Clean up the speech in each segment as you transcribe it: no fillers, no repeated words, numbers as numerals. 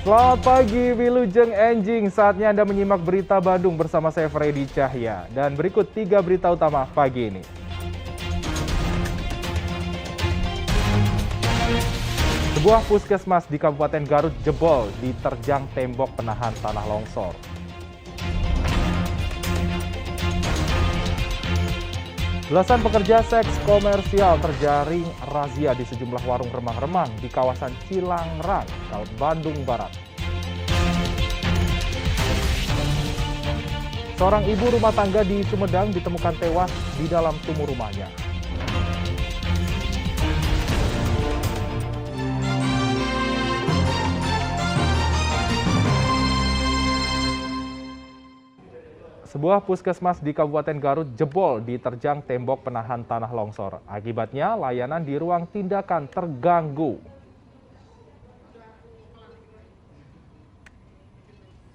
Selamat pagi Wilujeng Enjing, saatnya Anda menyimak berita Bandung bersama saya Freddy Cahya. Dan berikut 3 berita utama pagi ini. Sebuah puskesmas di Kabupaten Garut jebol diterjang tembok penahan tanah longsor. Belasan pekerja seks komersial terjaring razia di sejumlah warung remang-remang di kawasan Cilangrang, Bandung Barat. Seorang ibu rumah tangga di Sumedang ditemukan tewas di dalam sumur rumahnya. Sebuah puskesmas di Kabupaten Garut jebol diterjang tembok penahan tanah longsor. Akibatnya, layanan di ruang tindakan terganggu.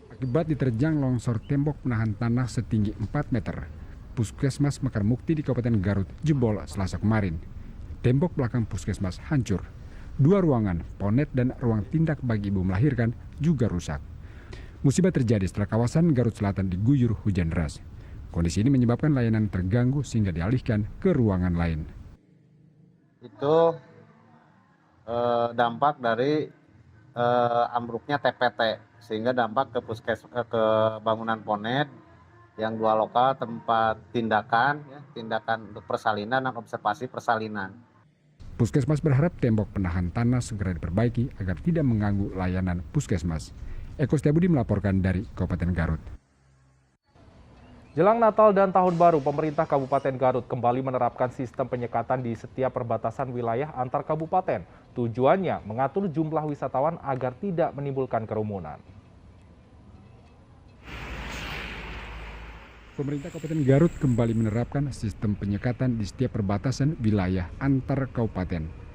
Akibat diterjang longsor tembok penahan tanah setinggi 4 meter, Puskesmas Mekar Mukti di Kabupaten Garut jebol Selasa kemarin. Tembok belakang puskesmas hancur. 2 ruangan, ponet dan ruang tindak bagi ibu melahirkan juga rusak. Musibah terjadi setelah kawasan Garut Selatan diguyur hujan deras. Kondisi ini menyebabkan layanan terganggu sehingga dialihkan ke ruangan lain. Itu dampak dari ambruknya TPT, sehingga dampak ke bangunan ponet yang 2 lokal tempat tindakan untuk persalinan dan observasi persalinan. Puskesmas berharap tembok penahan tanah segera diperbaiki agar tidak mengganggu layanan puskesmas. Eko Setiabudi melaporkan dari Kabupaten Garut. Jelang Natal dan Tahun Baru, pemerintah Kabupaten Garut kembali menerapkan sistem penyekatan di setiap perbatasan wilayah antar kabupaten. Tujuannya mengatur jumlah wisatawan agar tidak menimbulkan kerumunan. Pemerintah Kabupaten Garut kembali menerapkan sistem penyekatan di setiap perbatasan wilayah antar kabupaten.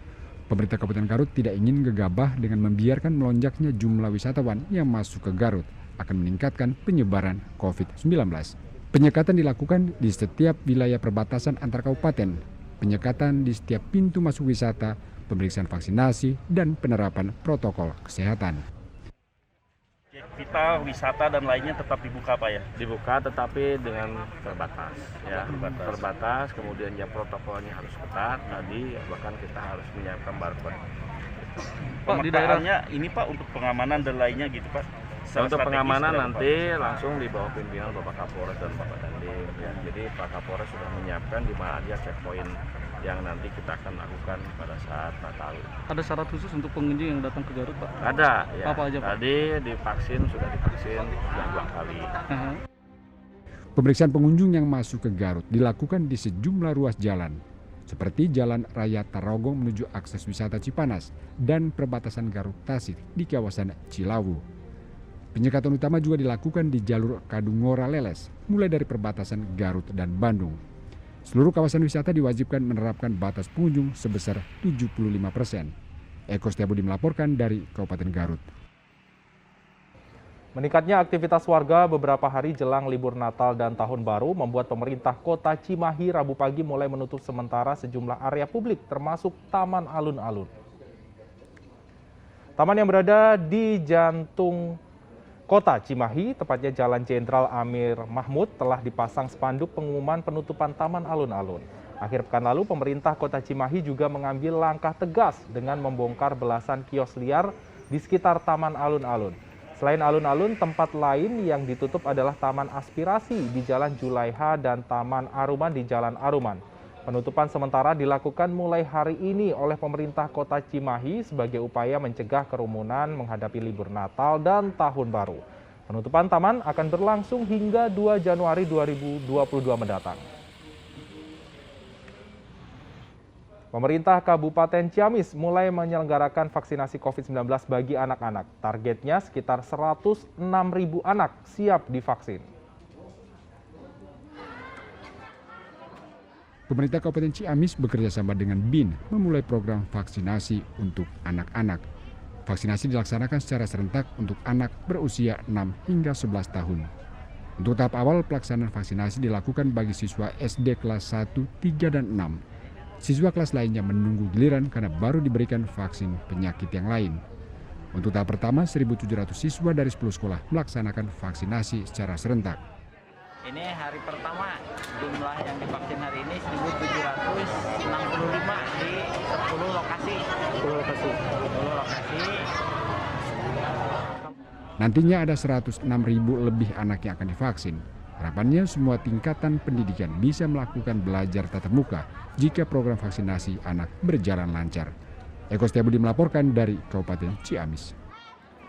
Pemerintah Kabupaten Garut tidak ingin gegabah dengan membiarkan melonjaknya jumlah wisatawan yang masuk ke Garut akan meningkatkan penyebaran COVID-19. Penyekatan dilakukan di setiap wilayah perbatasan antar kabupaten, penyekatan di setiap pintu masuk wisata, pemeriksaan vaksinasi, dan penerapan protokol kesehatan. Kita wisata dan lainnya tetap dibuka Pak ya? Dibuka tetapi dengan terbatas ya, terbatas, kemudian ya protokolnya harus ketat, tadi bahkan kita harus menyiapkan barcode. Pak, di daerahnya ini Pak untuk pengamanan dan lainnya gitu Pak? Untuk pengamanan nanti langsung di bawah pimpinan Bapak Kapolres dan Bapak Dandim ya. Jadi Pak Kapolres sudah menyiapkan di mana aja checkpoint yang nanti kita akan lakukan pada saat Natal. Ada syarat khusus untuk pengunjung yang datang ke Garut, Pak? Ada ya. Apa aja, Pak? Tadi sudah divaksin yang 2 kali. Pemeriksaan pengunjung yang masuk ke Garut dilakukan di sejumlah ruas jalan, seperti Jalan Raya Tarogong menuju akses wisata Cipanas dan perbatasan Garut Tasik di kawasan Cilawu. Penyekatan utama juga dilakukan di jalur Kadungora Leles, mulai dari perbatasan Garut dan Bandung. Seluruh kawasan wisata diwajibkan menerapkan batas pengunjung sebesar 75%. Eko Setiabudi melaporkan dari Kabupaten Garut. Meningkatnya aktivitas warga beberapa hari jelang libur Natal dan Tahun Baru membuat pemerintah Kota Cimahi Rabu pagi mulai menutup sementara sejumlah area publik termasuk Taman Alun-Alun. Taman yang berada di jantung Kota Cimahi, tepatnya Jalan Jenderal Amir Mahmud, telah dipasang spanduk pengumuman penutupan Taman Alun-Alun. Akhir pekan lalu, pemerintah Kota Cimahi juga mengambil langkah tegas dengan membongkar belasan kios liar di sekitar Taman Alun-Alun. Selain alun-alun, tempat lain yang ditutup adalah Taman Aspirasi di Jalan Julaiha dan Taman Aruman di Jalan Aruman. Penutupan sementara dilakukan mulai hari ini oleh pemerintah Kota Cimahi sebagai upaya mencegah kerumunan menghadapi libur Natal dan Tahun Baru. Penutupan taman akan berlangsung hingga 2 Januari 2022 mendatang. Pemerintah Kabupaten Ciamis mulai menyelenggarakan vaksinasi COVID-19 bagi anak-anak. Targetnya sekitar 106.000 anak siap divaksin. Pemerintah Kabupaten Ciamis bekerjasama dengan BIN memulai program vaksinasi untuk anak-anak. Vaksinasi dilaksanakan secara serentak untuk anak berusia 6 hingga 11 tahun. Untuk tahap awal pelaksanaan vaksinasi dilakukan bagi siswa SD kelas 1, 3, dan 6. Siswa kelas lainnya menunggu giliran karena baru diberikan vaksin penyakit yang lain. Untuk tahap pertama, 1.700 siswa dari 10 sekolah melaksanakan vaksinasi secara serentak. Ini hari pertama, jumlah yang divaksin hari ini 1.765 di 10 lokasi. 10 lokasi. Nantinya ada 106.000 lebih anak yang akan divaksin. Harapannya semua tingkatan pendidikan bisa melakukan belajar tatap muka jika program vaksinasi anak berjalan lancar. Eko Setiabudi melaporkan dari Kabupaten Ciamis.